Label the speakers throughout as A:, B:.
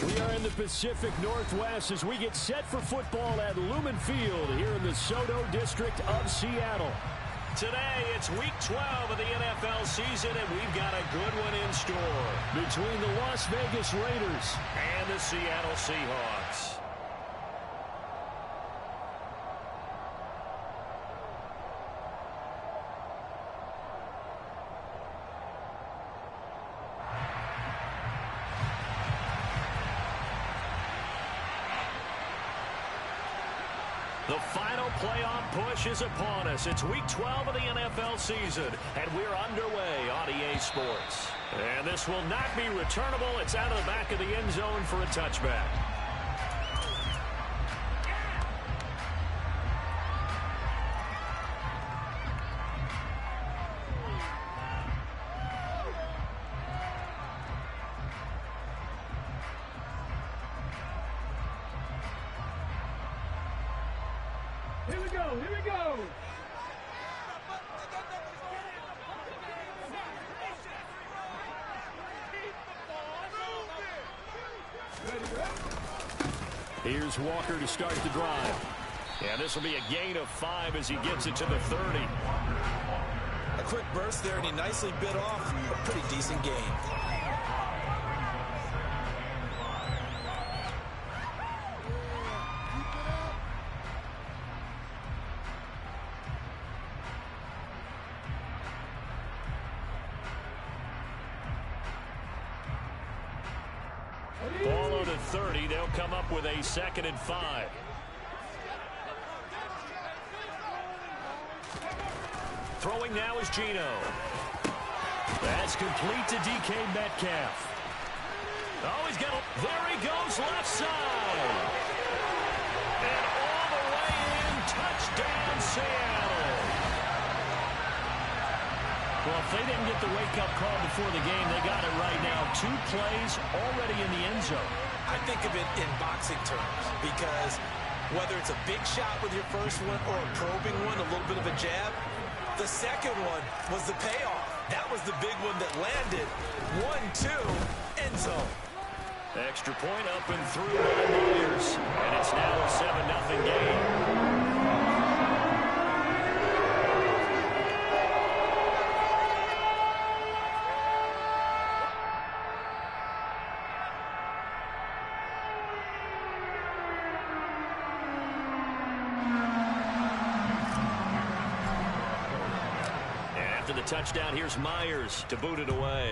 A: We are in the Pacific Northwest as we get set for football at Lumen Field here in the Soto District of Seattle.
B: Today, it's Week 12 of the NFL season, and we've got a good one in store.
A: Between the Las Vegas Raiders
B: and the Seattle Seahawks. The final playoff push is upon us. It's Week 12 of the NFL season, and we're underway on EA Sports. And this will not be returnable. It's out of the back of the end zone for a touchback.
C: Here we go, here we go!
A: Here's Walker to start the drive.
B: And this will be a gain of 5 as he gets it to the 30.
D: A quick burst there, and he nicely bit off a pretty decent gain.
B: Ball on the 30. They'll come up with a 2nd and 5. Throwing now is Geno. That's complete to DK Metcalf. Oh, he's got a... There he goes, left side. And all the way in, touchdown, Seattle.
A: Well, if they didn't get the wake-up call before the game, they got it right now. 2 plays already in the end zone.
D: I think of it in boxing terms because whether it's a big shot with your first one or a probing one, a little bit of a jab, the second one was the payoff. That was the big one that landed. 1-2, end zone.
B: Extra point up and through by Myers. And it's now a 7-0 game. The touchdown, here's Myers to boot it away.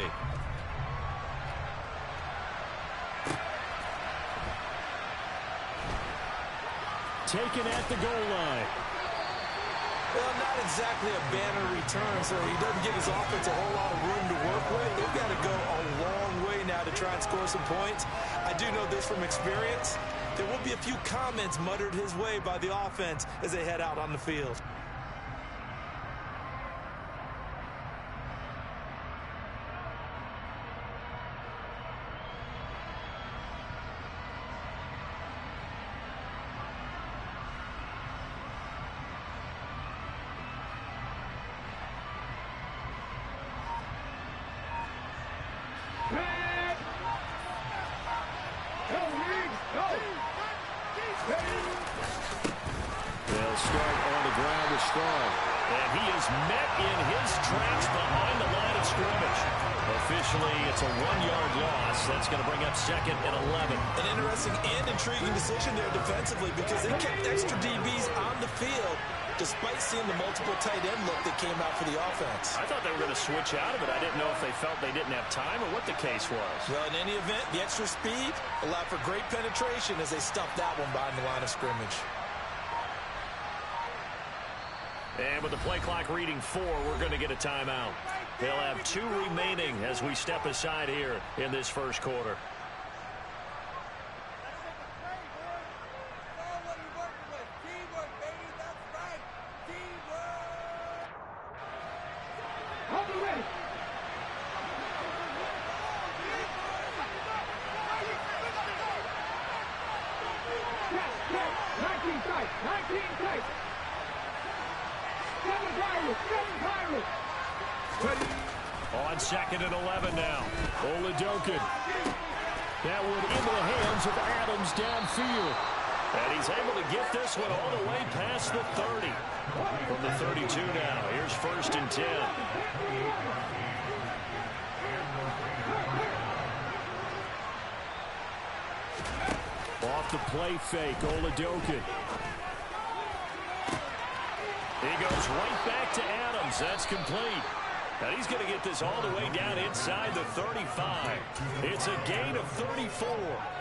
A: Taken at the goal line.
D: Well, not exactly a banner return, so he doesn't give his offense a whole lot of room to work with. They've got to go a long way now to try and score some points. I do know this from experience. There will be a few comments muttered his way by the offense as they head out on the field.
A: They'll start on the ground with Strong.
B: And he is met in his tracks behind the line of scrimmage. Officially, it's a 1-yard loss. That's going to bring up 2nd and 11.
D: An interesting and intriguing decision there defensively because they kept extra DBs on the field despite seeing the multiple tight end look that came out for the offense.
B: I thought they were going to switch out of it. I didn't know if they felt they didn't have time or what the case was.
D: Well, in any event, the extra speed allowed for great penetration as they stuffed that one behind the line of scrimmage.
B: And with the play clock reading 4, we're going to get a timeout. They'll have 2 remaining as we step aside here in this first quarter. On 2nd and 11 now. Oladokin.
A: That one into the hands of Adams downfield.
B: And he's able to get this one all the way past the 30. From the 32 now, here's 1st and 10.
A: Off the play fake, Oladokin.
B: He goes right back to Adams. That's complete. And he's going to get this all the way down inside the 35. It's a gain of 34.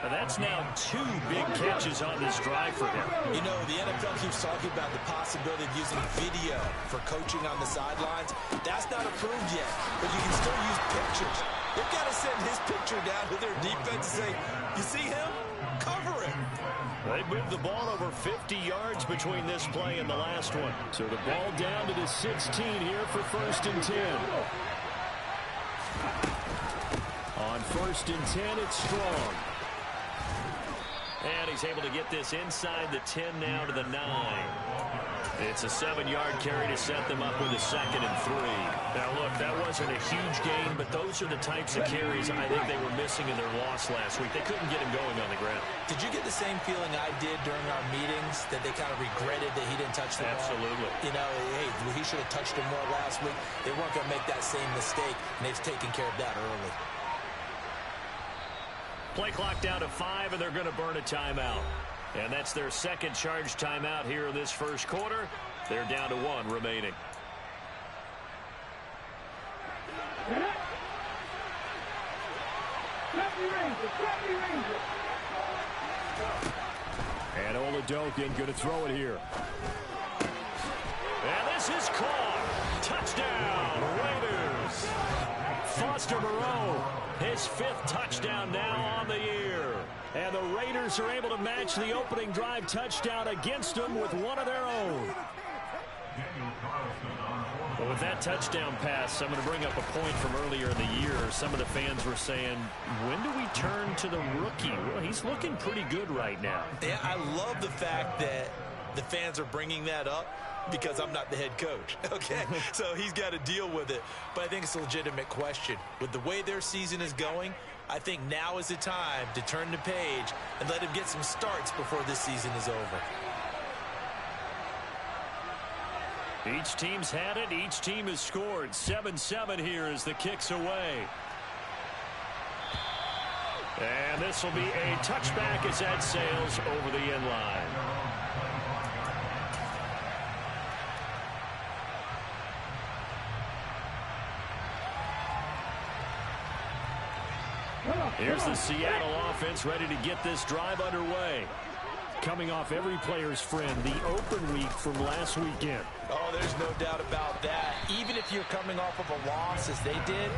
B: And that's now 2 big catches on this drive for him.
D: You know, the NFL keeps talking about the possibility of using video for coaching on the sidelines. That's not approved yet, but you can still use pictures. They've got to send his picture down to their defense and say, you see him? Cover him.
B: They moved the ball over 50 yards between this play and the last one.
A: So the ball down to the 16 here for 1st and 10. On 1st and 10, it's Strong.
B: And he's able to get this inside the 10 now to the 9. It's a 7-yard carry to set them up with a 2nd and 3. Now, look, that wasn't a huge gain, but those are the types of carries I think they were missing in their loss last week. They couldn't get him going on the ground.
D: Did you get the same feeling I did during our meetings, that they kind of regretted that he didn't touch the ball?
B: Absolutely.
D: You know, hey, he should have touched him more last week. They weren't going to make that same mistake, and they've taken care of that early.
B: Play clock down to 5, and they're going to burn a timeout. And that's their 2nd charge timeout here in this 1st quarter. They're down to 1 remaining.
A: And Oladokin going to throw it here.
B: And this is caught. Touchdown, Raiders. Foster Moreau, his 5th touchdown now on the year.
A: And the Raiders are able to match the opening drive touchdown against them with one of their own.
B: But with that touchdown pass, I'm going to bring up a point from earlier in the year. Some of the fans were saying, when do we turn to the rookie? Well, he's looking pretty good right now.
D: Yeah, I love the fact that the fans are bringing that up, because I'm not the head coach, okay? So he's got to deal with it. But I think it's a legitimate question. With the way their season is going, I think now is the time to turn the page and let him get some starts before this season is over.
B: Each team's had it. Each team has scored. 7-7 here as the kick's away. And this will be a touchback as that sails over the end line. Here's the Seattle offense ready to get this drive underway.
A: Coming off every player's friend, the open week from last weekend.
D: Oh, there's no doubt about that. Even if you're coming off of a loss as they did,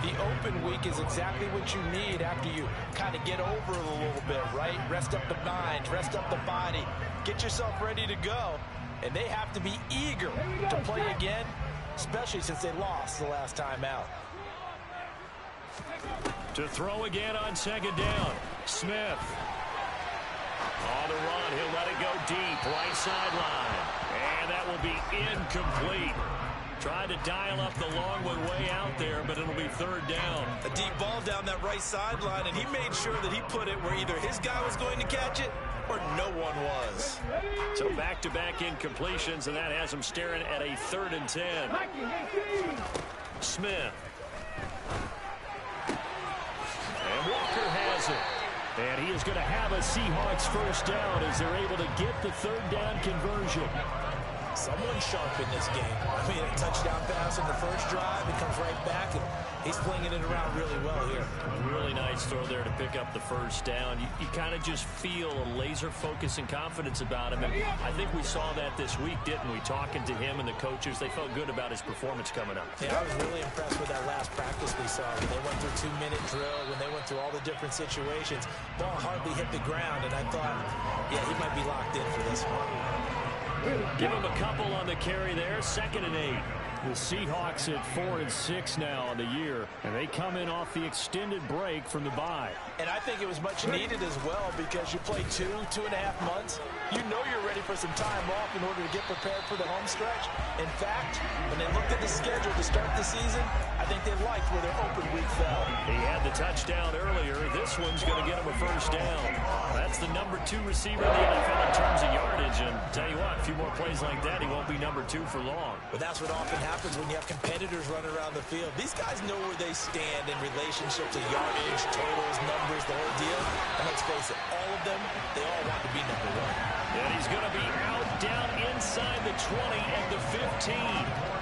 D: the open week is exactly what you need after you kind of get over it a little bit, right? Rest up the mind, rest up the body, get yourself ready to go. And they have to be eager to play again, especially since they lost the last time out.
B: To throw again on 2nd down. Smith. On the run, he'll let it go deep, right sideline. And that will be incomplete. Tried to dial up the long one way out there, but it'll be 3rd down.
D: A deep ball down that right sideline, and he made sure that he put it where either his guy was going to catch it or no one was.
B: So back-to-back incompletions, and that has him staring at a 3rd and 10. Smith. And Walker has it.
A: And he is going to have a Seahawks 1st down as they're able to get the 3rd down conversion.
D: Someone sharp in this game. I mean, a touchdown pass on the first drive. It comes right back, and he's flinging it around really well here.
B: Really nice throw there to pick up the 1st down. You kind of just feel a laser focus and confidence about him. And I think we saw that this week, didn't we? Talking to him and the coaches, they felt good about his performance coming up.
D: Yeah, I was really impressed with that last practice we saw. When they went through 2-minute drill, when they went through all the different situations, ball hardly hit the ground, and I thought, yeah, he might be locked in for this one.
B: Give him a couple on the carry there. 2nd and 8.
A: The Seahawks at 4-6 now on the year, and they come in off the extended break from the bye.
D: And I think it was much needed as well because you play 2.5 months. You know you're ready for some time off in order to get prepared for the home stretch. In fact, when they looked at the schedule to start the season, I think they liked where their open week fell.
B: He had the touchdown earlier. This one's going to get him a first down. That's the number 2 receiver in the NFL in terms of yardage. And tell you what, a few more plays like that, he won't be number 2 for long.
D: But that's what often happens when you have competitors running around the field. These guys know where they stand in relationship to yardage, totals, numbers, the whole deal. And let's face it, all of them, they all want to be number 1.
B: And he's going to be out down inside the 20 and the 15.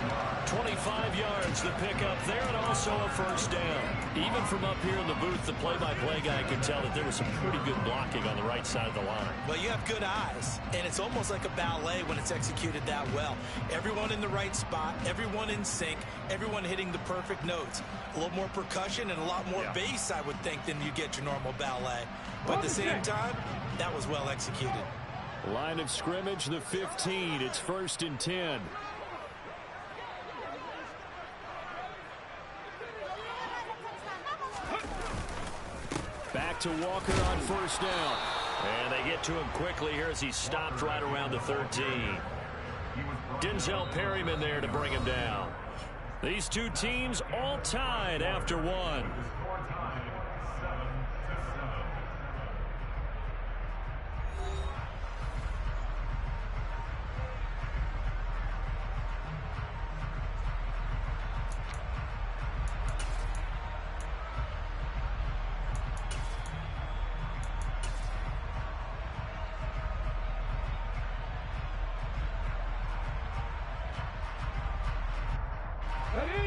B: 25 yards the pickup there, and also a first down. Even from up here in the booth, the play-by-play guy could tell that there was some pretty good blocking on the right side of the line.
D: Well, you have good eyes, and it's almost like a ballet when it's executed that well. Everyone in the right spot, everyone in sync, everyone hitting the perfect notes. A little more percussion and a lot more bass, I would think, than you get your normal ballet. But at the same time, that was well executed.
A: Line of scrimmage, the 15. It's 1st and 10. Back to Walker on first down.
B: And they get to him quickly here as he stopped right around the 13. Denzel Perryman there to bring him down. These two teams all tied after one.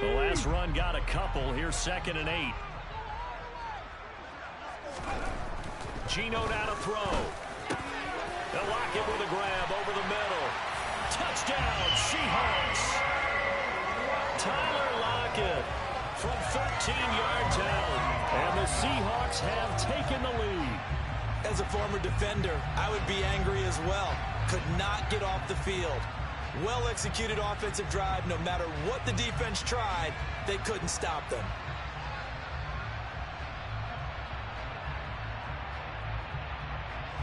B: The last run got a couple. Here's 2nd and 8. Geno now to throw. They'll lock it with a grab over the middle. Touchdown, Seahawks. Tyler Lockett from 13 yards out.
A: And the Seahawks have taken the lead.
D: As a former defender, I would be angry as well. Could not get off the field. Well-executed offensive drive. No matter what the defense tried, they couldn't stop them.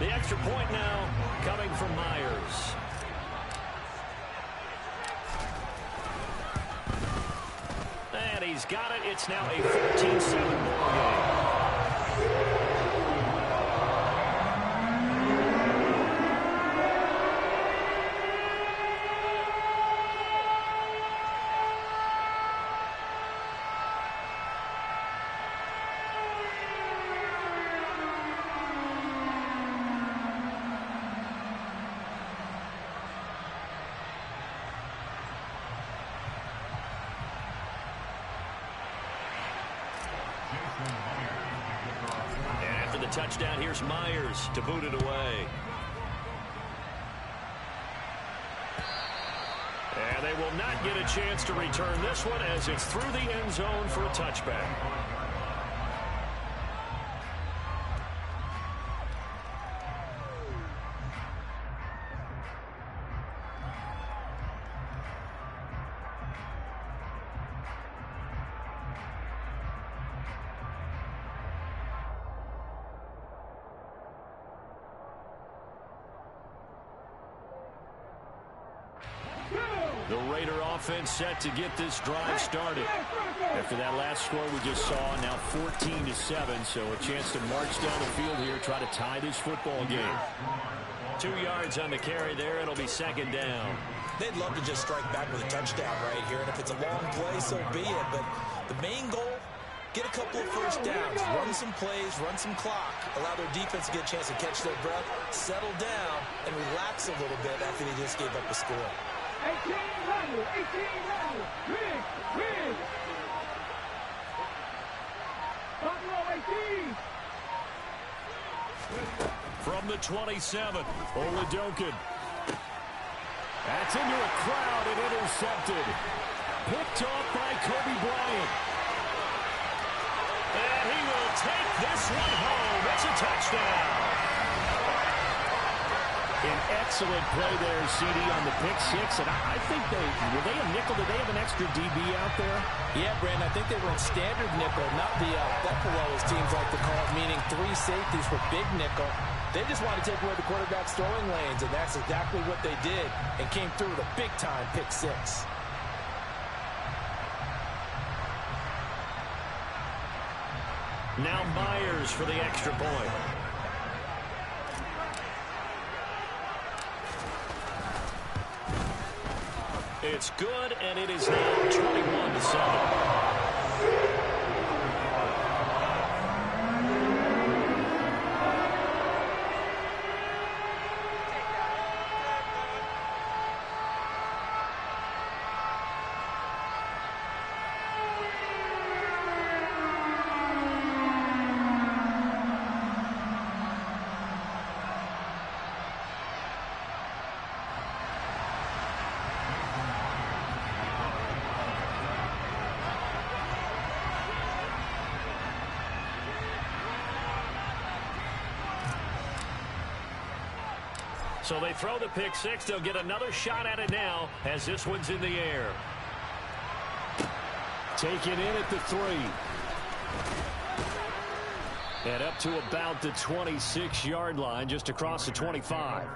B: The extra point now coming from Myers. And he's got it. It's now a 14-7 ball game. Touchdown, here's Myers to boot it away. And they will not get a chance to return this one as it's through the end zone for a touchback. The Raider offense set to get this drive started. After that last score we just saw, now 14-7, so a chance to march down the field here, try to tie this football game. 2 yards on the carry there. It'll be 2nd down.
D: They'd love to just strike back with a touchdown right here, and if it's a long play, so be it. But the main goal, get a couple of first downs, run some plays, run some clock, allow their defense to get a chance to catch their breath, settle down, and relax a little bit after they just gave up a score.
C: 18 Win. Buffalo 18.
A: From the 27, Oladokun. That's into a crowd and intercepted. Picked off by Kobe Bryant.
B: And he will take this one home. It's a touchdown.
A: An excellent play there, CD, on the pick six. And I think were they a nickel? Did they have an extra DB out there?
D: Yeah, Brandon, I think they were in standard nickel, not the Buffalo, as teams like to call it, meaning 3 safeties for big nickel. They just wanted to take away the quarterback's throwing lanes, and that's exactly what they did, and came through with a big-time pick six.
B: Now Myers for the extra point. It's good, and it is now 21-7. So they throw the pick six. They'll get another shot at it now as this one's in the air.
A: Taken in at the 3. And up to about the 26-yard line, just across the 25.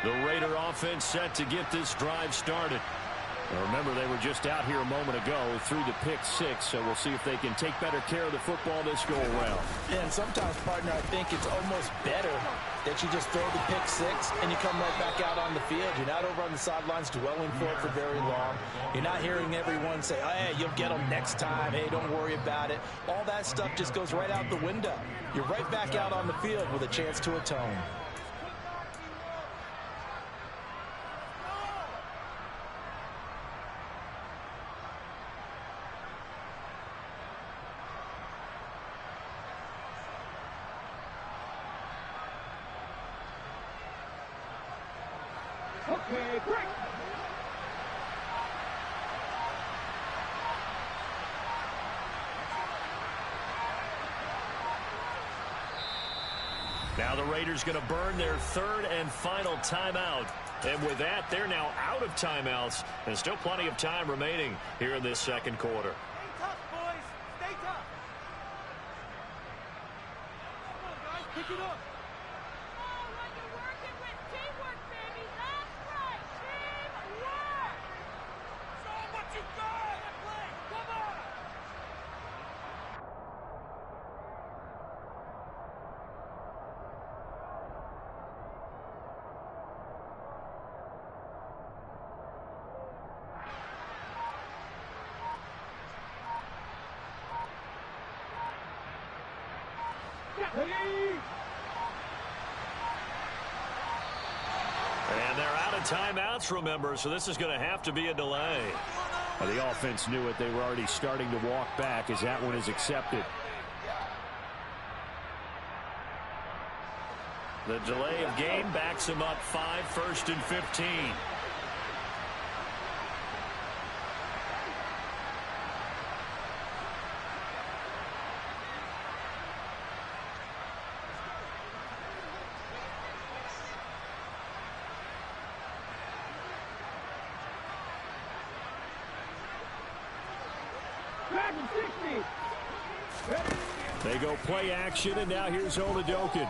B: The Raider offense set to get this drive started.
A: Now remember, they were just out here a moment ago through the pick six, so we'll see if they can take better care of the football this go-around.
D: And sometimes, partner, I think it's almost better that you just throw the pick six and you come right back out on the field. You're not over on the sidelines dwelling for it for very long. You're not hearing everyone say, oh, hey, you'll get them next time. Hey, don't worry about it. All that stuff just goes right out the window. You're right back out on the field with a chance to atone.
C: Okay, break.
B: Now the Raiders going to burn their third and final timeout. And with that, they're now out of timeouts. And still plenty of time remaining here in this second quarter.
C: Stay tough, boys. Stay tough. Come on, guys. Pick it up.
B: And they're out of timeouts, remember, so this is going to have to be a delay.
A: Well, the offense knew it. They were already starting to walk back as that one is accepted.
B: The delay of game backs them up 5, 1st and 15.
A: They go play action, and now here's Oladokin.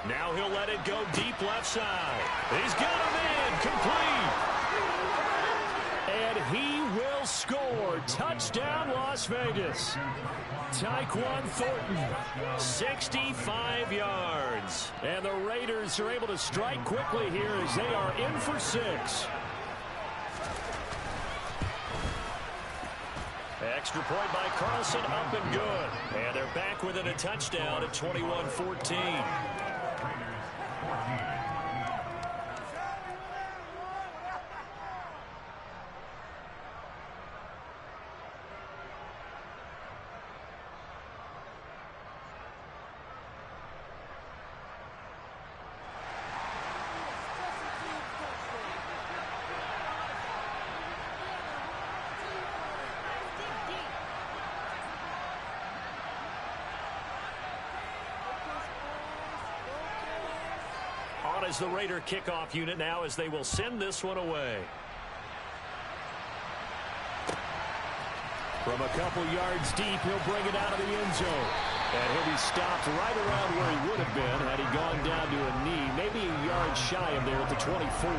B: Now he'll let it go deep left side. He's got him in, complete.
A: And he will score. Touchdown, Las Vegas. Tyquan Thornton,
B: 65 yards.
A: And the Raiders are able to strike quickly here as they are in for 6.
B: Extra point by Carlson, up and good. And they're back within a touchdown at 21-14. On as the Raider kickoff unit now as they will send this one away.
A: From a couple yards deep, he'll bring it out of the end zone. And he'll be stopped right around where he would have been had he gone down to a knee, maybe a yard shy of there at the 24.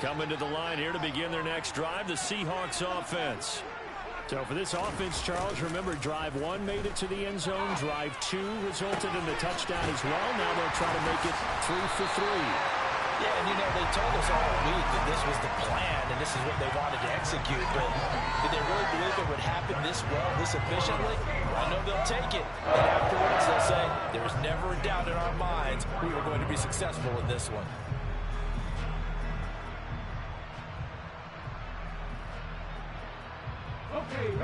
A: Coming to the line here to begin their next drive, the Seahawks offense. So for this offense, Charles, remember, drive 1 made it to the end zone. Drive 2 resulted in the touchdown as well. Now they'll try to make it 3 for 3.
E: Yeah, and you know, they told us all week that this was the plan and this is what they wanted to execute. But did they really believe it would happen this well, this efficiently? I know they'll take it. And afterwards, they'll say, there was never a doubt in our minds we were going to be successful in this one.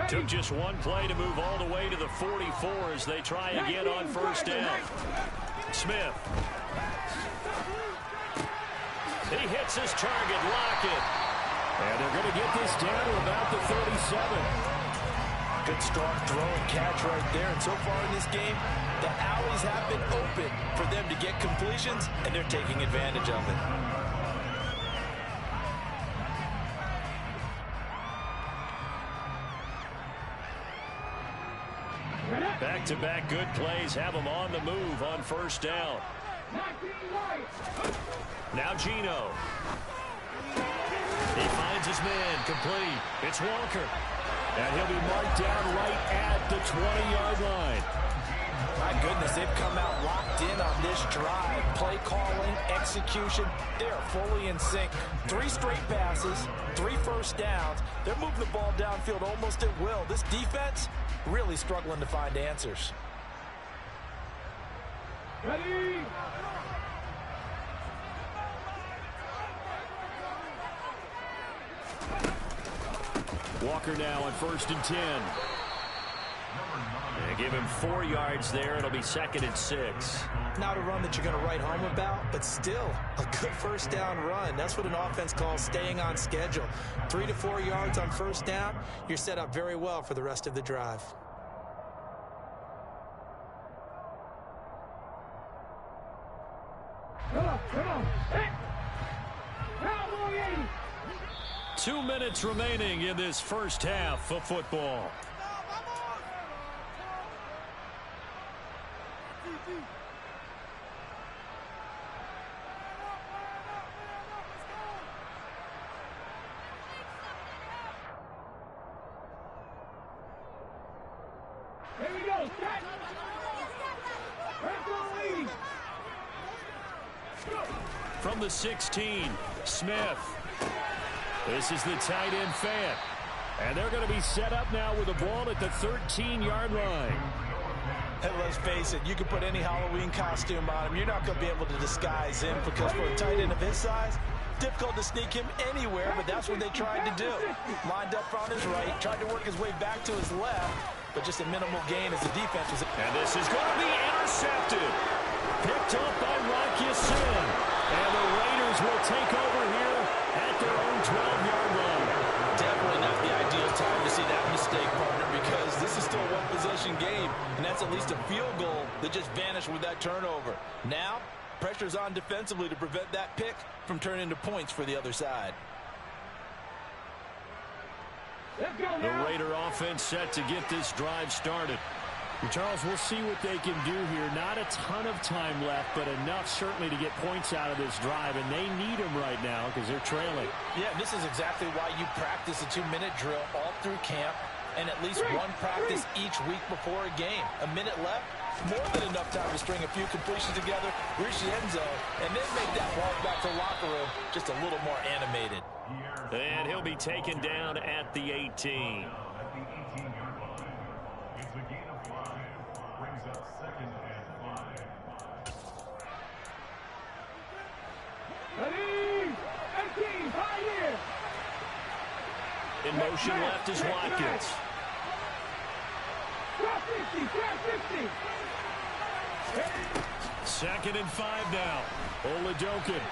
B: Took just one play to move all the way to the 44 as they try again on first down. Smith. He hits his target, Lockett. And they're going to get this down to about the 37.
E: Good strong throw and catch right there. And so far in this game, the alleys have been open for them to get completions, and they're taking advantage of it.
B: Back-to-back good plays have them on the move on first down. Now Geno. He finds his man, complete. It's Walker. And he'll be marked down right at the 20-yard line.
E: My goodness, they've come out locked in on this drive. Play calling, execution, they are fully in sync. 3 straight passes, 3 first downs. They're moving the ball downfield almost at will. This defense really struggling to find answers.
C: Ready?
A: Walker now on 1st and 10.
B: They give him 4 yards there. It'll be 2nd and 6.
E: Not a run that you're going to write home about, but still a good first down run. That's what an offense calls staying on schedule. 3 to 4 yards on first down. You're set up very well for the rest of the drive.
C: Come on. Hey. Cowboy 80.
B: 2 minutes remaining in this first half of football.
C: Here we go.
B: From the 16, Smith. This is the tight end Fant. And they're going to be set up now with the ball at the 13-yard line.
E: And let's face it, you can put any Halloween costume on him. You're not going to be able to disguise him because for a tight end of his size, difficult to sneak him anywhere, but that's what they tried to do. Lined up on his right, tried to work his way back to his left, but just a minimal gain as the defense was.
B: And this is going to be intercepted. Picked up by Rocky Sin. And the Raiders will take over here at their own 12-yard line.
E: Definitely not the ideal time to see that mistake, partner, because this is still a one-possession game, and that's at least a field goal that just vanished with that turnover. Now, pressure's on defensively to prevent that pick from turning into points for the other side.
B: The Raider offense set to get this drive started.
A: Charles, we'll see what they can do here. Not a ton of time left, but enough certainly to get points out of this drive, and they need them right now because they're trailing.
E: Yeah, this is exactly why you practice a 2-minute drill all through camp and at least one practice each week before a game. A minute left, more than enough time to string a few completions together, reach the end zone, and then make that walk back to the locker room just a little more animated.
A: And he'll be taken down at the 18. In motion left is Watkins. Second and 5 now. Oladokin.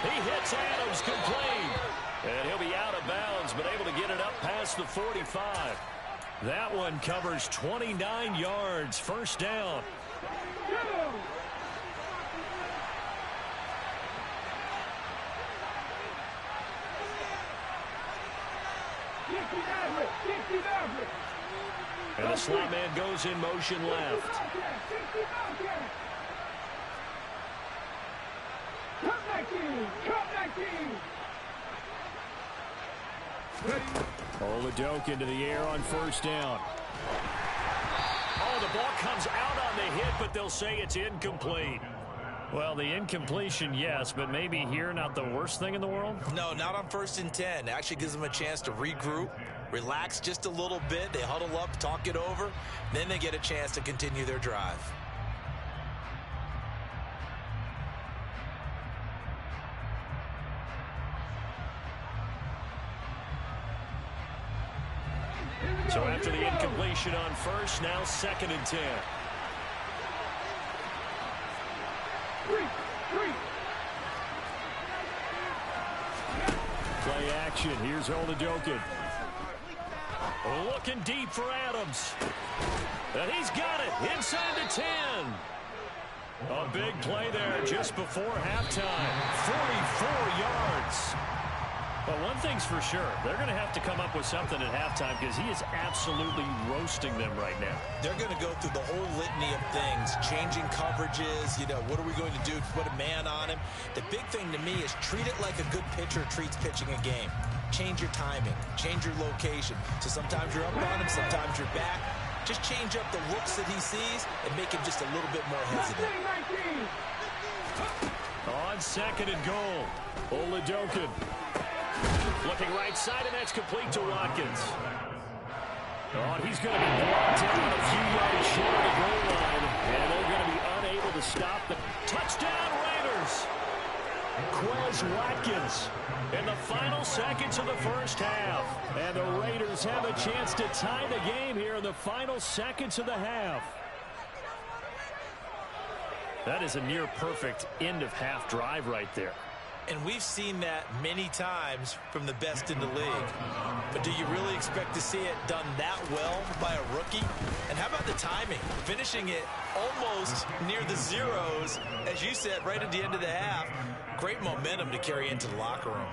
A: He hits Adams, complete. And he'll be out of bounds, but able to get it up past the 45. That one covers 29 yards. First down. And the slot man goes in motion left. Oladokin to the air on first down. Oh, the ball comes out on the hit, but they'll say it's incomplete. Well, the incompletion, yes, but maybe here not the worst thing in the world?
E: No, not on 1st and 10. It actually gives them a chance to regroup, relax just a little bit. They huddle up, talk it over. Then they get a chance to continue their drive.
A: So after the incompletion on first, now 2nd and 10. Play action. Here's Oladokin. Looking deep for Adams. And he's got it inside the 10. A big play there just before halftime. 44 yards. But one thing's for sure, they're going to have to come up with something at halftime because he is absolutely roasting them right now.
E: They're going to go through the whole litany of things, changing coverages, what are we going to do to put a man on him? The big thing to me is treat it like a good pitcher treats pitching a game. Change your timing, change your location. So sometimes you're up on him, sometimes you're back. Just change up the looks that he sees and make him just a little bit more hesitant.
A: On 2nd and goal, Oladokin. Looking right side, and that's complete to Watkins. Oh, he's going to be brought down a few yards short of the goal line, and they're going to be unable to stop the touchdown Raiders. Quez Watkins in the final seconds of the first half. And the Raiders have a chance to tie the game here in the final seconds of the half. That is a near perfect end of half drive right there.
E: And we've seen that many times from the best in the league. But do you really expect to see it done that well by a rookie? And how about the timing? Finishing it almost near the zeros, as you said, right at the end of the half. Great momentum to carry into the locker room.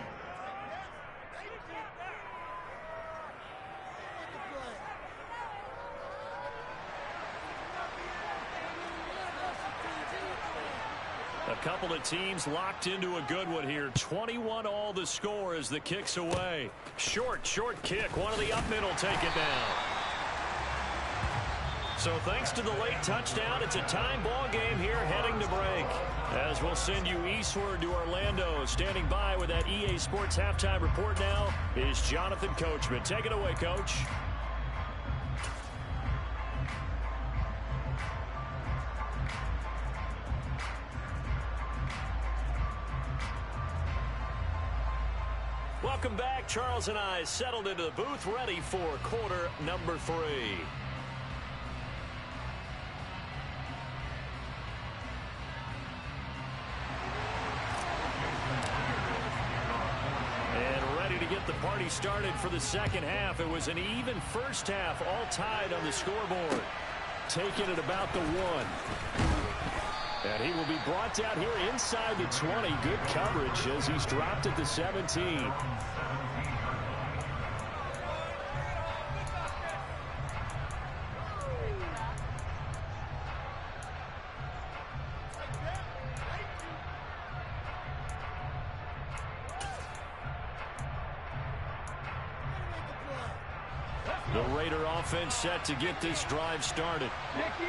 A: A couple of teams locked into a good one here. 21-all the score as the kick's away. Short kick. One of the up middle take it down. So thanks to the late touchdown, it's a time ball game here heading to break. As we'll send you eastward to Orlando. Standing by with that EA Sports halftime report now is Jonathan Coachman. Take it away, Coach. Welcome back. Charles and I settled into the booth, ready for quarter number 3. And ready to get the party started for the second half. It was an even first half, all tied on the scoreboard. Taking it about the 1. And he will be brought down here inside the 20. Good coverage as he's dropped at the 17. The Raider offense set to get this drive started.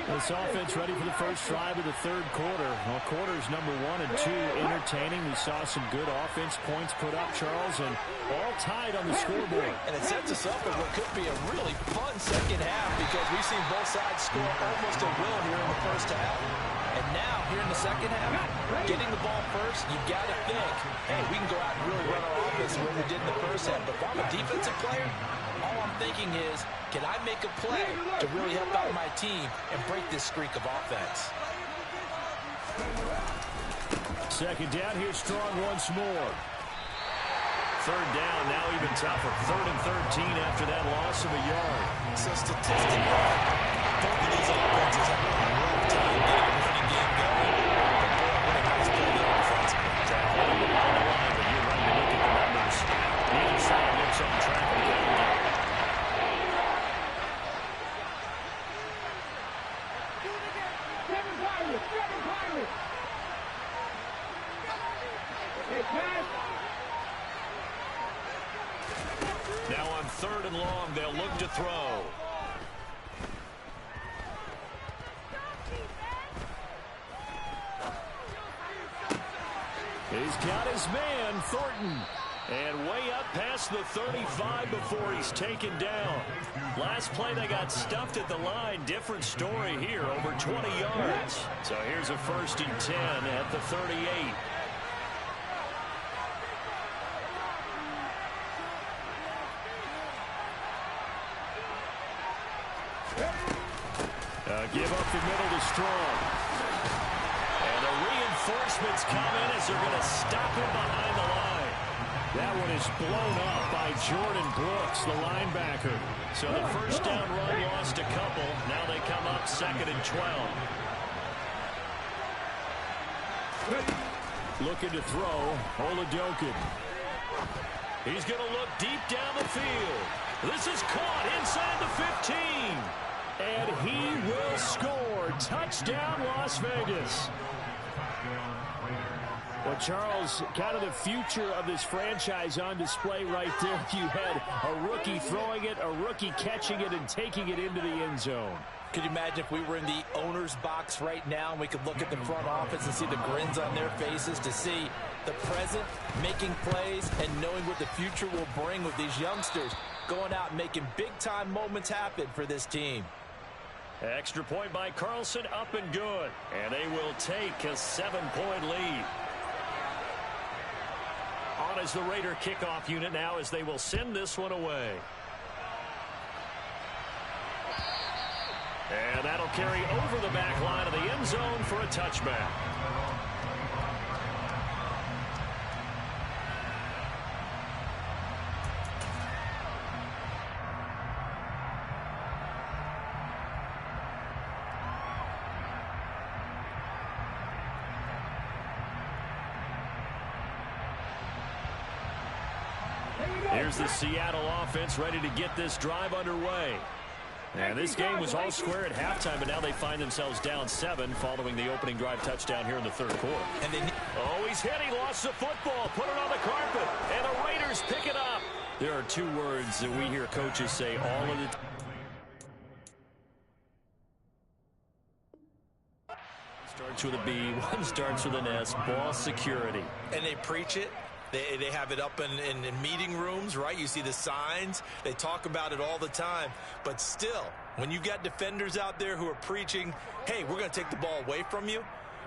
A: This offense ready for the first drive of the third quarter. Well, quarters number 1 and 2 entertaining. We saw some good offense points put up, Charles, and all tied on the scoreboard.
E: And it sets us up for what could be a really fun second half because we've seen both sides score almost at will here in the first half. And now, here in the second half, getting the ball first, you've got to think, hey, we can go out and really run our offense the way we did in the first half. But if I'm a defensive player, all I'm thinking is, can I make a play to really help out my team and break this streak of offense?
A: Second down, here's Strong once more. Third down, now even tougher. 3rd and 13 after that loss of a yard.
D: So statistically, both of these offenses have a rough time getting a running game going. But boy, what a nice play there offensively.
A: Exactly. On the line, but you're right to look at the numbers. Neither side looks on track to get it done. Now on 3rd and long, they'll look to throw. He's got his man, Thornton. And way up past the 35 before he's taken down. Last play, they got stuffed at the line. Different story here, over 20 yards. So here's a 1st and 10 at the 38. Give up the middle to Strong. And the reinforcements come in as they're going to stop him behind the line. That one is blown up by Jordan Brooks, the linebacker. So the first down run lost a couple. Now they come up 2nd and 12. Looking to throw, Oladokin. He's going to look deep down the field. This is caught inside the 15. And he will score. Touchdown, Las Vegas. Well, Charles, kind of the future of this franchise on display right there. You had a rookie throwing it, a rookie catching it, and taking it into the end zone.
E: Could you imagine if we were in the owner's box right now and we could look at the front office and see the grins on their faces, to see the present making plays and knowing what the future will bring with these youngsters going out and making big-time moments happen for this team.
A: Extra point by Carlson, up and good. And they will take a 7-point lead. On as the Raider kickoff unit now as they will send this one away. And that'll carry over the back line of the end zone for a touchback. Here's the Seattle offense ready to get this drive underway. And this game was all square at halftime, but now they find themselves down 7 following the opening drive touchdown here in the 3rd quarter.
E: And
A: oh, he's hit. He lost the football. Put it on the carpet. And the Raiders pick it up. There are 2 words that we hear coaches say all of the time. Starts with a B, one starts with an S. Ball security.
E: And they preach it. They have it up in meeting rooms, right? You see the signs. They talk about it all the time. But still, when you've got defenders out there who are preaching, hey, we're going to take the ball away from you,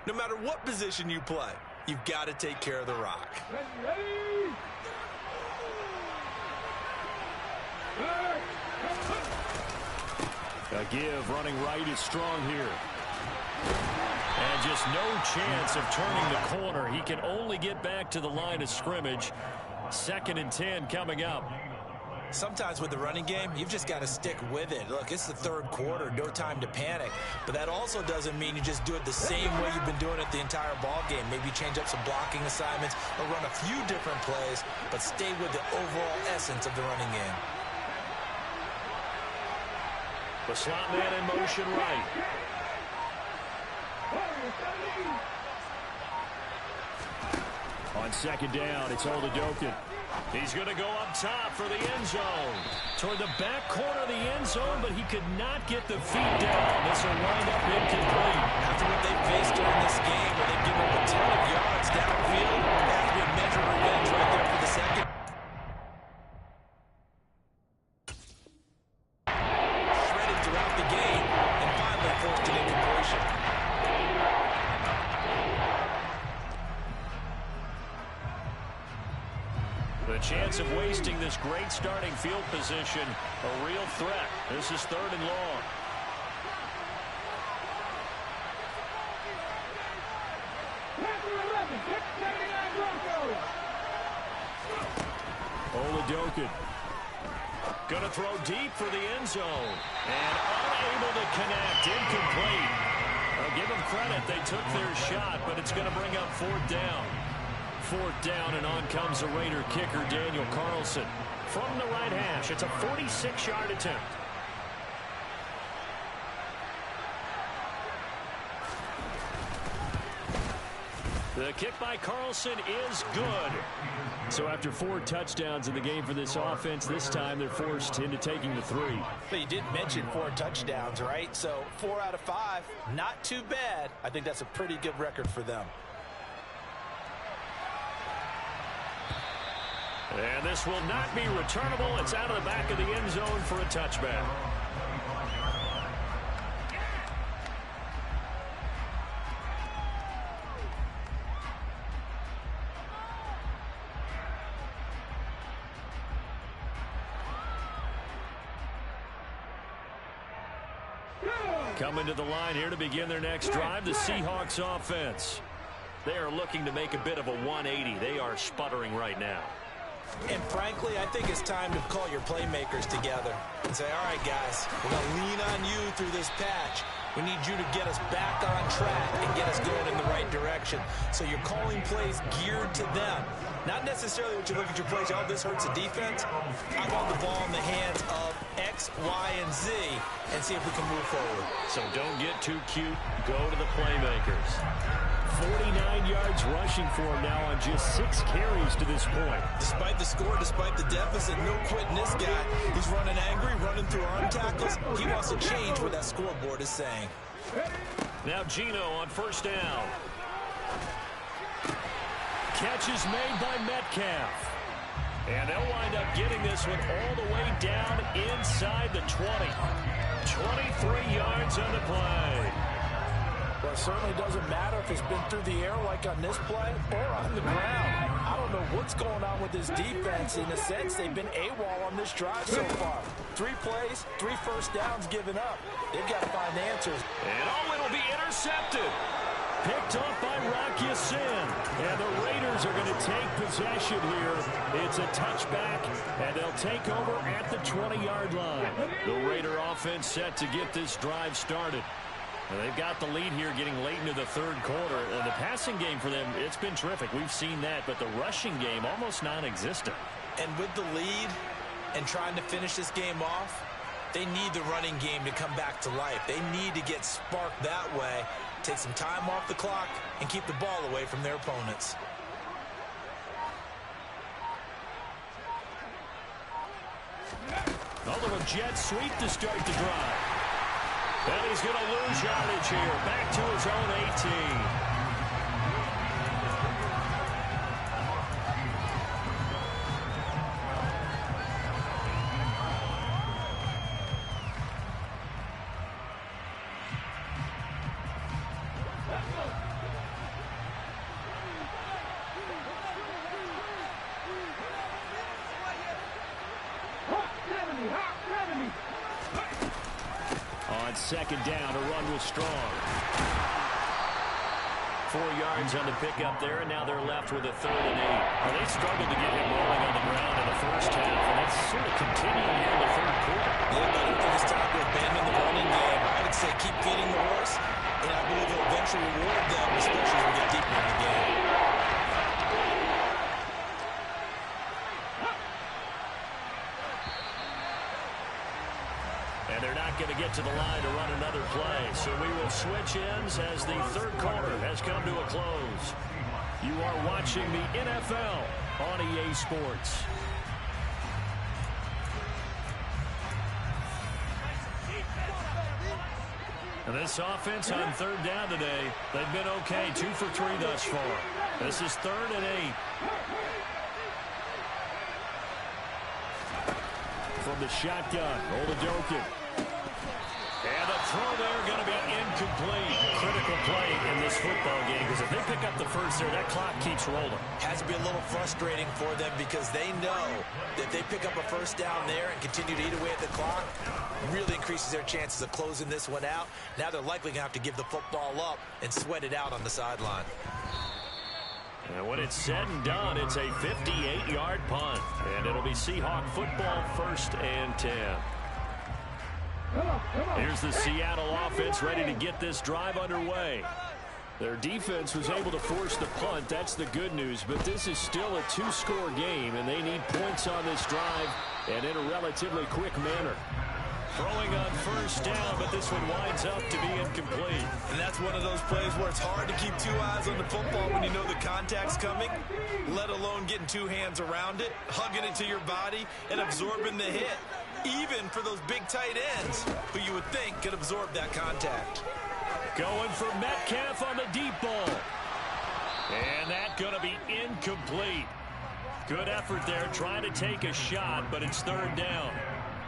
E: no matter what position you play, you've got to take care of the rock.
A: A give running right is Strong here. And just no chance of turning the corner. He can only get back to the line of scrimmage. 2nd and 10 coming up.
E: Sometimes with the running game, you've just got to stick with it. Look, it's the 3rd quarter, no time to panic. But that also doesn't mean you just do it the same way you've been doing it the entire ball game. Maybe change up some blocking assignments or run a few different plays, but stay with the overall essence of the running game.
A: The slot man in motion right. On 2nd down, it's Oladokin. He's going to go up top for the end zone. toward the back corner of the end zone, but he could not get the feet down. This will wind up incomplete.
E: After what they faced during this game, where they've given up a ton of yards downfield, that has to be a measure of revenge right there for the second. Shredded throughout the game, and finally forced an incompletion.
A: The chance of wasting this great starting field position, a real threat. This is 3rd and long. Oladokin. Going to throw deep for the end zone. And unable to connect. Incomplete. I'll give them credit. They took their shot, but it's going to bring up 4th down. 4th down, and on comes the Raider kicker, Daniel Carlson. From the right hash, it's a 46-yard attempt. The kick by Carlson is good. So after 4 touchdowns in the game for this offense, this time they're forced into taking the 3.
E: But you did mention 4 touchdowns, right? So 4 out of 5, not too bad. I think that's a pretty good record for them.
A: And this will not be returnable. It's out of the back of the end zone for a touchback. Coming to the line here to begin their next drive, the Seahawks offense. They are looking to make a bit of a 180. They are sputtering right now.
E: And frankly, I think it's time to call your playmakers together and say, all right, guys, we're going to lean on you through this patch. We need you to get us back on track and get us going in the right direction. So you're calling plays geared to them. Not necessarily what you look at your plays, oh, this hurts the defense. I want the ball in the hands of X, Y, and Z and see if we can move forward.
A: So don't get too cute. Go to the playmakers. 49 yards rushing for him now on just 6 carries to this point.
E: Despite the score, despite the deficit, no quitting this guy. He's running angry, running through arm tackles. He wants to change what that scoreboard is saying.
A: Now Gino on 1st down. Catch is made by Metcalf. And they'll wind up getting this one all the way down inside the 20. 23 yards on the play.
E: Well, it certainly doesn't matter if it's been through the air like on this play or on the ground. I don't know what's going on with this defense. In a sense, they've been AWOL on this drive so far. 3 plays, 3 first downs given up. They've got to find answers.
A: And oh, it'll be intercepted. Picked up by Rocky Sin. And the Raiders are going to take possession here. It's a touchback, and they'll take over at the 20-yard line. The Raider offense set to get this drive started. And they've got the lead here getting late into the 3rd quarter. And the passing game for them, it's been terrific. We've seen that, but the rushing game almost non-existent.
E: And with the lead and trying to finish this game off, they need the running game to come back to life. They need to get sparked that way, take some time off the clock, and keep the ball away from their opponents.
A: Although a jet sweep to start the drive. And he's going to lose yardage here. Back to his own 18. On 2nd down, a run was strong. 4 yards on the pickup there, and now they're left with a 3rd and 8. Well, they struggled to get him rolling on the ground in the first half, and that's sort of continuing here in the 3rd quarter.
E: Yeah, but I don't think it's time to abandon the running game. I would say keep feeding the horse, and I believe it'll eventually reward them, especially as we get deeper in the game.
A: And they're not going to get to the line to run another play. So we will switch ends as the 3rd quarter has come to a close. You are watching the NFL on EA Sports. This offense on third down today, they've been okay. 2 for 3 thus far. This is 3rd and 8. From the shotgun, Oladokun. And the throw there going to be incomplete. Critical play in this football game, because if they pick up the first there, that clock keeps rolling.
E: Has to be a little frustrating for them because they know that if they pick up a first down there and continue to eat away at the clock, really increases their chances of closing this one out. Now they're likely going to have to give the football up and sweat it out on the sideline.
A: And when it's said and done, it's a 58-yard punt. And it'll be Seahawk football, 1st and 10. Here's the Seattle offense ready to get this drive underway. Their defense was able to force the punt. That's the good news. But this is still a 2-score game, and they need points on this drive and in a relatively quick manner. Throwing on first down, but this one winds up to be incomplete.
E: And that's one of those plays where it's hard to keep 2 eyes on the football when you know the contact's coming, let alone getting 2 hands around it, hugging it to your body, and absorbing the hit. Even for those big tight ends who you would think could absorb that contact.
A: Going for Metcalf on the deep ball. And that's going to be incomplete. Good effort there, trying to take a shot, but it's 3rd down.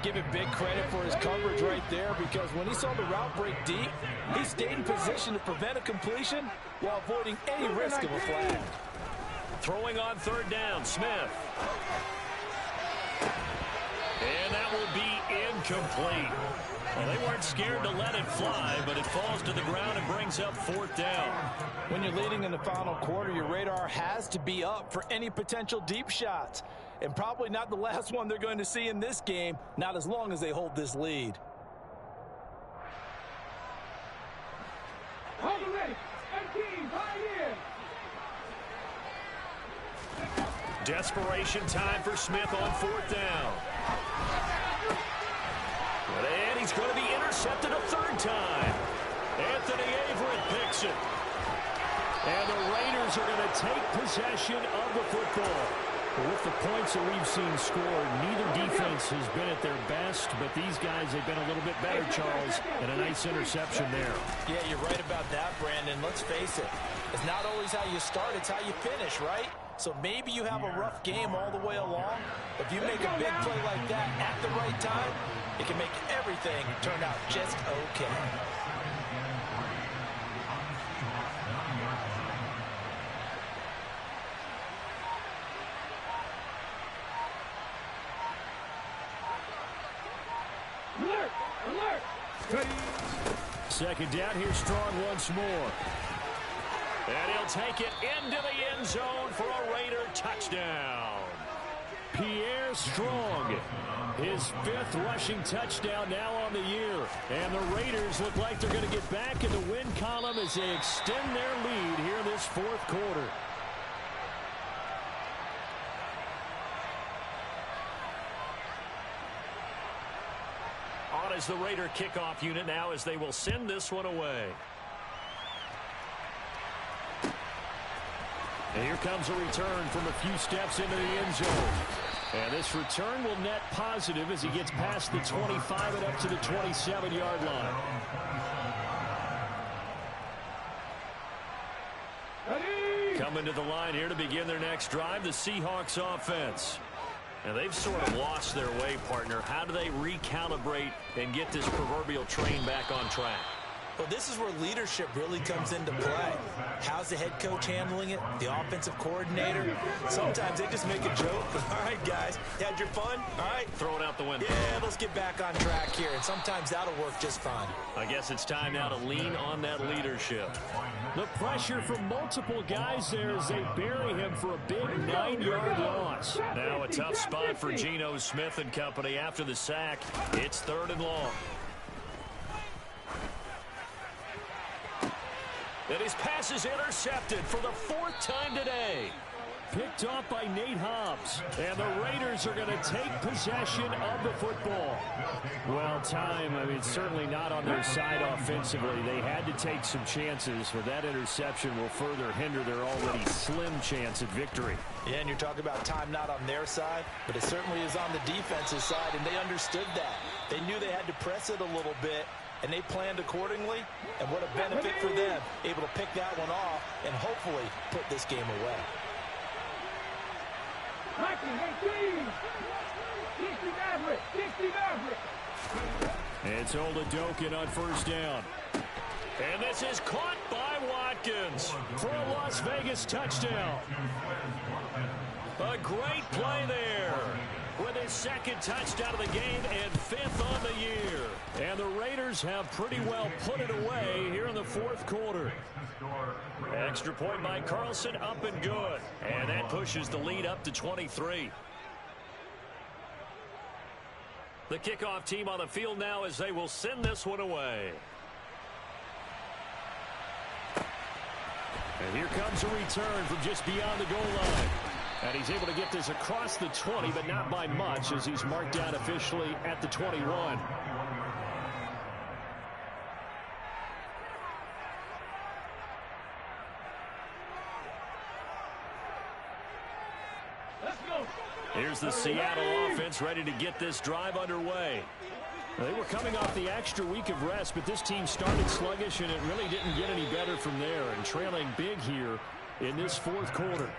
F: Give him big credit for his coverage right there, because when he saw the route break deep, he stayed in position to prevent a completion while avoiding any risk of a flag.
A: Throwing on 3rd down, Smith. And that will be incomplete. Well, they weren't scared to let it fly, but it falls to the ground and brings up 4th down.
F: When you're leading in the final quarter, your radar has to be up for any potential deep shots. And probably not the last one they're going to see in this game, not as long as they hold this lead.
C: Hold it ready. 18, right here.
A: Desperation time for Smith on 4th down. And he's going to be intercepted a 3rd time. Anthony Averett picks it. And the Raiders are going to take possession of the football. With the points that we've seen scored, neither defense has been at their best, but these guys have been a little bit better, Charles, and a nice interception there.
F: Yeah, you're right about that, Brandon. Let's face it. It's not always how you start, it's how you finish, right? So maybe you have a rough game all the way along, but if you make a big play like that at the right time, it can make everything turn out just okay.
C: Alert! Alert!
A: 2nd down, here's Strong once more. And he'll take it into the end zone for a Raider touchdown. Pierre Strong, his 5th rushing touchdown now on the year. And the Raiders look like they're going to get back in the win column as they extend their lead here in this 4th quarter. On as the Raider kickoff unit now, as they will send this one away. And here comes a return from a few steps into the end zone. And this return will net positive as he gets past the 25 and up to the 27-yard line. Coming to the line here to begin their next drive, the Seahawks offense. And they've sort of lost their way, partner. How do they recalibrate and get this proverbial train back on track?
E: Well, this is where leadership really comes into play. How's the head coach handling it? The offensive coordinator? Sometimes they just make a joke. All right, guys, you had your fun? All right.
A: Throw it out the window.
E: Yeah, let's get back on track here. And sometimes that'll work just fine.
A: I guess it's time now to lean on that leadership. The pressure from multiple guys there as they bury him for a big 9-yard loss. Now a tough spot for Geno Smith and company after the sack. It's 3rd and long. And his pass is intercepted for the 4th time today. Picked off by Nate Hobbs. And the Raiders are going to take possession of the football. Well, it's certainly not on their side offensively. They had to take some chances, but that interception will further hinder their already slim chance at victory.
F: Yeah, and you're talking about time not on their side, but it certainly is on the defensive side, and they understood that. They knew they had to press it a little bit,
E: and they planned accordingly, and what a benefit for them, able to pick that one off and hopefully put this game away.
A: It's Oladokin on first down.
B: And this is caught by Watkins for a Las Vegas touchdown. A great play there with his second touchdown of the game and 5th on the year. And the Raiders have pretty well put it away here in the 4th quarter. Extra point by Carlson, up and good. And that pushes the lead up to 23. The kickoff team on the field now as they will send this one away.
A: And here comes a return from just beyond the goal line. And he's able to get this across the 20, but not by much, as he's marked down officially at the 21.
B: Here's the Seattle offense ready to get this drive underway.
A: They were coming off the extra week of rest, but this team started sluggish, and it really didn't get any better from there, and trailing big here in this 4th quarter.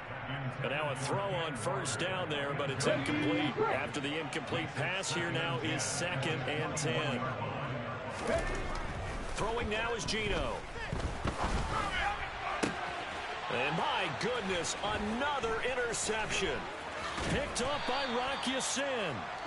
B: And now a throw on first down there, but it's incomplete. After the incomplete pass, here now is 2nd and 10. Throwing now is Gino. And my goodness, another interception. Picked up by Rock Ya-Sin.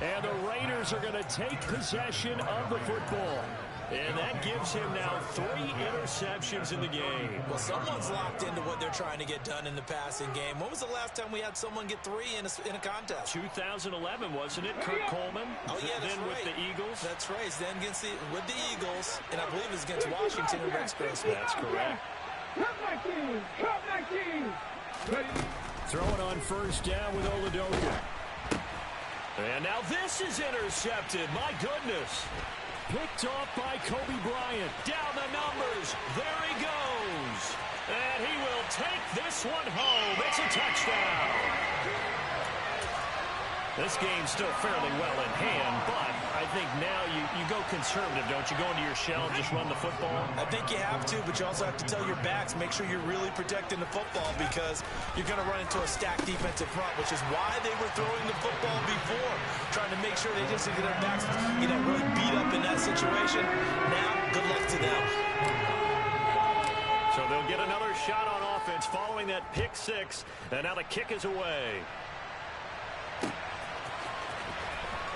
A: And the Raiders are going to take possession of the football.
B: And that gives him now 3 interceptions in the game.
F: Well, someone's locked into what they're trying to get done in the passing game. When was the last time we had someone get 3 in a contest?
B: 2011, wasn't it? Kurt Coleman?
F: Oh, yeah, that's
B: then
F: right.
B: With the Eagles?
F: That's right. Then with the Eagles, and I believe it was against Washington and Rex Grossman.
B: That's correct.
A: Throwing on first down with Oladokin.
B: And now this is intercepted. My goodness.
A: Picked off by Kobe Bryant.
B: Down the numbers. There he goes. And he will take this one home. It's a touchdown. This game's still fairly well in hand, but I think now you go conservative, don't you? Go into your shell and just run the football?
E: I think you have to, but you also have to tell your backs, make sure you're really protecting the football, because you're going to run into a stacked defensive front, which is why they were throwing the football before, trying to make sure they didn't get their backs, really beat up in that situation. Now, good luck to them.
B: So they'll get another shot on offense following that pick 6, and now the kick is away.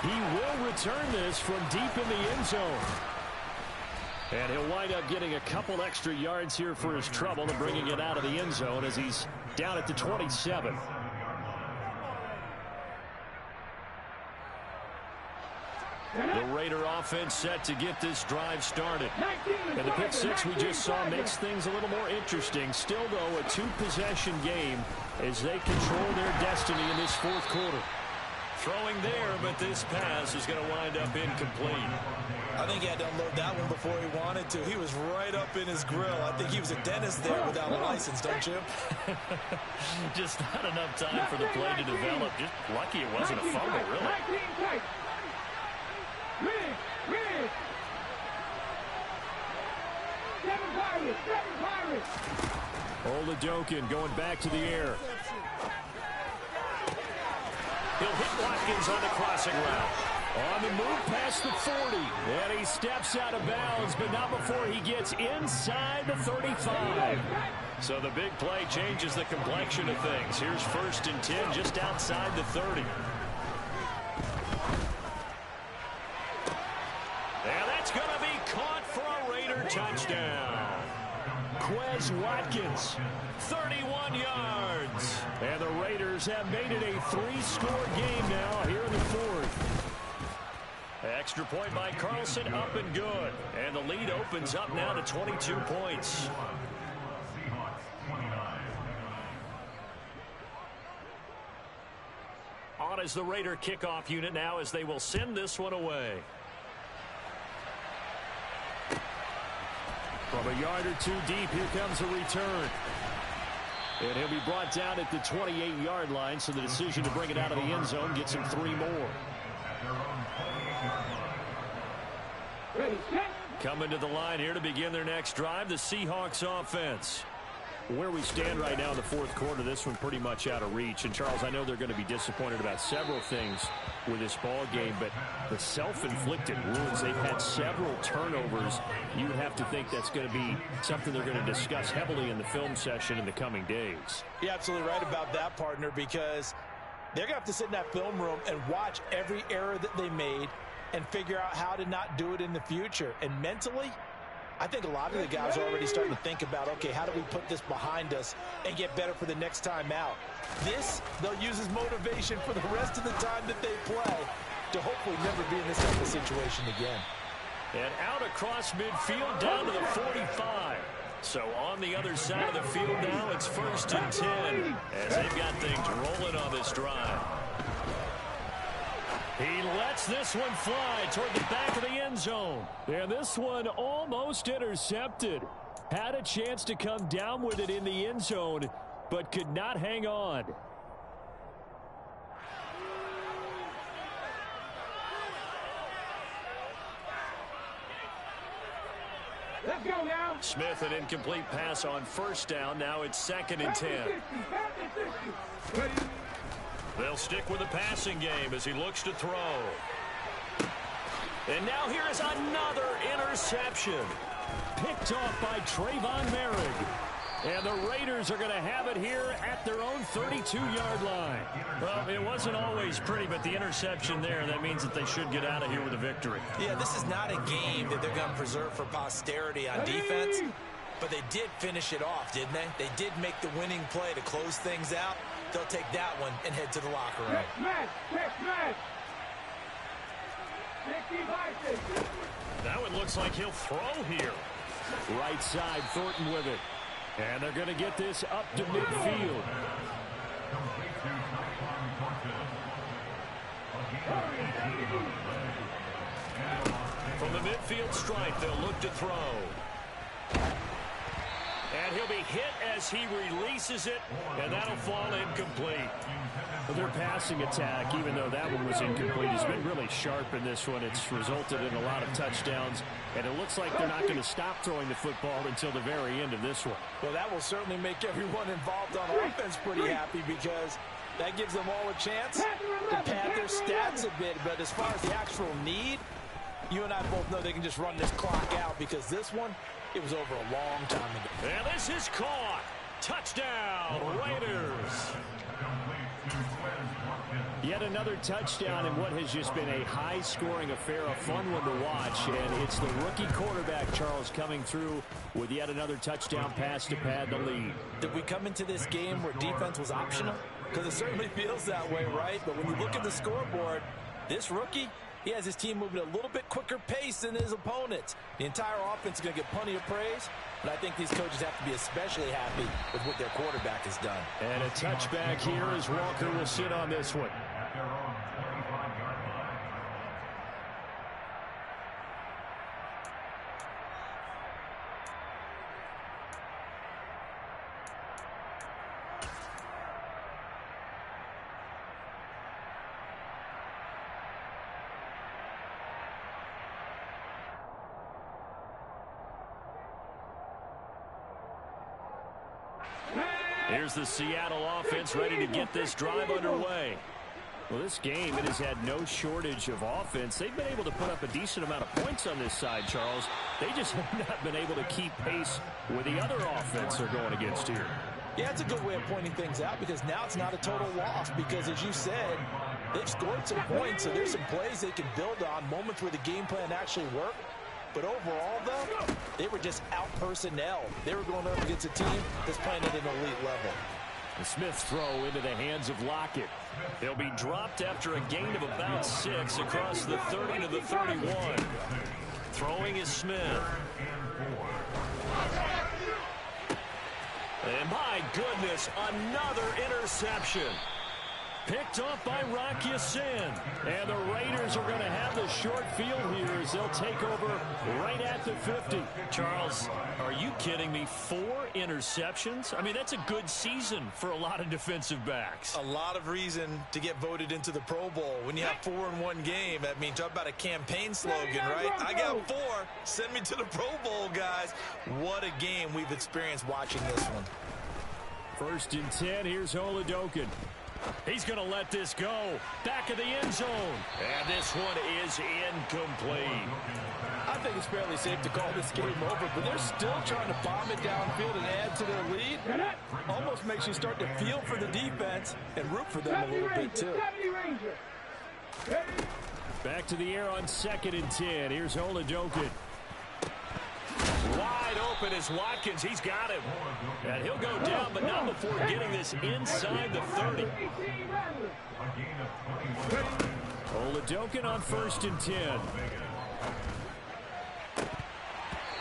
A: He will return this from deep in the end zone. And he'll wind up getting a couple extra yards here for his trouble and bringing it out of the end zone as he's down at the 27.
B: The Raider offense set to get this drive started.
A: And the pick 6 we just saw makes things a little more interesting. Still, though, a 2-possession game as they control their destiny in this 4th quarter.
B: Throwing there, but this pass is going to wind up incomplete.
E: I think he had to unload that one before he wanted to. He was right up in his grill. I think he was a dentist there without a license, don't you?
B: Just not enough time for the play to develop. Just lucky it wasn't a fumble, really.
A: Oladokin going back to the air.
B: He'll hit Watkins on the crossing route.
A: On the move past the 40. And he steps out of bounds, but not before he gets inside the 35.
B: So the big play changes the complexion of things. Here's 1st and 10 just outside the 30. And that's going to be caught for a Raider touchdown.
A: Quez Watkins.
B: 31 yards.
A: And the Raiders have made it a 3-score game now here in the 4th.
B: Extra point by Carlson, up and good. And the lead opens up now to 22 points. On is the Raider kickoff unit now as they will send this one away.
A: From a yard or 2 deep, here comes a return. And he'll be brought down at the 28-yard line, so the decision to bring it out of the end zone gets him 3 more. Coming to the line here to begin their next drive, the Seahawks offense. Where we stand right now in the fourth quarter, this one pretty much out of reach. And, Charles, I know they're going to be disappointed about several things with this ball game, but the self-inflicted wounds, they've had several turnovers. You would have to think that's going to be something they're going to discuss heavily in the film session in the coming days.
E: You're absolutely right about that, partner, because they're going to have to sit in that film room and watch every error that they made and figure out how to not do it in the future. And mentally, I think a lot of the guys are already starting to think about, okay, how do we put this behind us and get better for the next time out? This, they'll use as motivation for the rest of the time that they play to hopefully never be in this type of situation again.
A: And out across midfield down to the 45. So on the other side of the field now, it's 1st and 10 as they've got things rolling on this drive. He lets this one fly toward the back of the end zone. And this one almost intercepted. Had a chance to come down with it in the end zone, but could not hang on.
C: Let's go now.
A: Smith, an incomplete pass on 1st down. Now it's 2nd and 10. They'll stick with the passing game as he looks to throw. And now here is another interception. Picked off by Trayvon Merrick. And the Raiders are going to have it here at their own 32-yard line. Well, it wasn't always pretty, but the interception there, that means that they should get out of here with a victory.
F: Yeah, this is not a game that they're going to preserve for posterity on defense, but they did finish it off, didn't they? They did make the winning play to close things out. They'll take that one and head to the locker room.
C: Next match.
A: That one looks like he'll throw here. Right side, Thornton with it. And they're going to get this up to midfield. From the midfield stripe, they'll look to throw. And he'll be hit as he releases it, and that'll fall incomplete. Their passing attack, even though that one was incomplete, has been really sharp in this one. It's resulted in a lot of touchdowns, and it looks like they're not going to stop throwing the football until the very end of this one.
E: Well, that will certainly make everyone involved on offense pretty happy because that gives them all a chance to pad their stats a bit. But as far as the actual need, you and I both know they can just run this clock out because this one, it was over a long time ago.
A: And this is caught. Touchdown, Raiders. Yet another touchdown in what has just been a high-scoring affair, a fun one to watch. And it's the rookie quarterback, Charles, coming through with yet another touchdown pass to pad the lead.
F: Did we come into this game where defense was optional?
E: Because it certainly feels that way, right? But when you look at the scoreboard, this rookie, he has his team moving at a little bit quicker pace than his opponents. The entire offense is going to get plenty of praise, but I think these coaches have to be especially happy with what their quarterback has done.
A: And a touchback here as Walker will sit on this one. Here's the Seattle offense ready to get this drive underway. Well, this game, it has had no shortage of offense. They've been able to put up a decent amount of points on this side, Charles. They just have not been able to keep pace with the other offense they're going against here.
E: Yeah, it's a good way of pointing things out because now it's not a total loss because, as you said, they've scored some points, so there's some plays they can build on, moments where the game plan actually worked. But overall, though, they were just out-personnel. They were going up against a team that's playing at an elite level.
A: The Smith's throw into the hands of Lockett. They'll be dropped after a gain of about 6 across the 30 to the 31. Throwing is Smith. And my goodness, another interception. Picked off by Rocky Sin. And the Raiders are going to have the short field here as they'll take over right at the 50.
B: Charles, are you kidding me? 4 interceptions? I mean, that's a good season for a lot of defensive backs.
E: A lot of reason to get voted into the Pro Bowl. When you have 4 in one game, I mean, talk about a campaign slogan, right? I got 4. Send me to the Pro Bowl, guys. What a game we've experienced watching this one.
A: 1st and 10. Here's Oladokin.
B: He's going to let this go. Back of the end zone. And this one is incomplete.
F: I think it's fairly safe to call this game over, but they're still trying to bomb it downfield and add to their lead. Almost makes you start to feel for the defense and root for them a little bit, too.
A: Back to the air on 2nd and 10. Here's Oladokin.
B: Wide open is Watkins. He's got him. And he'll go down, but not before getting this inside the 30.
A: Oladokin on 1st and 10.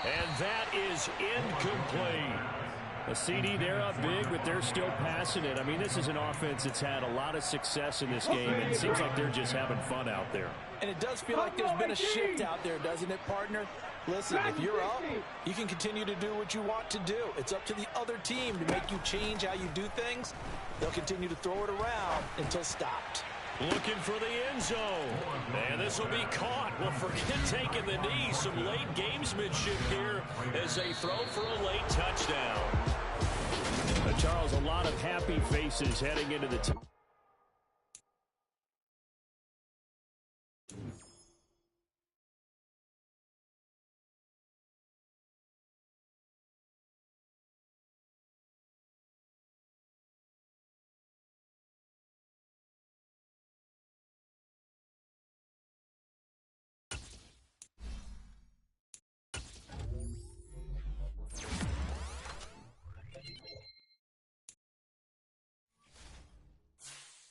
B: And that is incomplete.
A: A CD, they're up big, but they're still passing it. I mean, this is an offense that's had a lot of success in this game, and it seems like they're just having fun out there.
F: And it does feel like there's been a shift out there, doesn't it, partner? Listen, if you're up, you can continue to do what you want to do. It's up to the other team to make you change how you do things. They'll continue to throw it around until stopped.
B: Looking for the end zone. And this will be caught. Well, forget taking the knee. Some late gamesmanship here as they throw for a late touchdown.
A: Charles, a lot of happy faces heading into the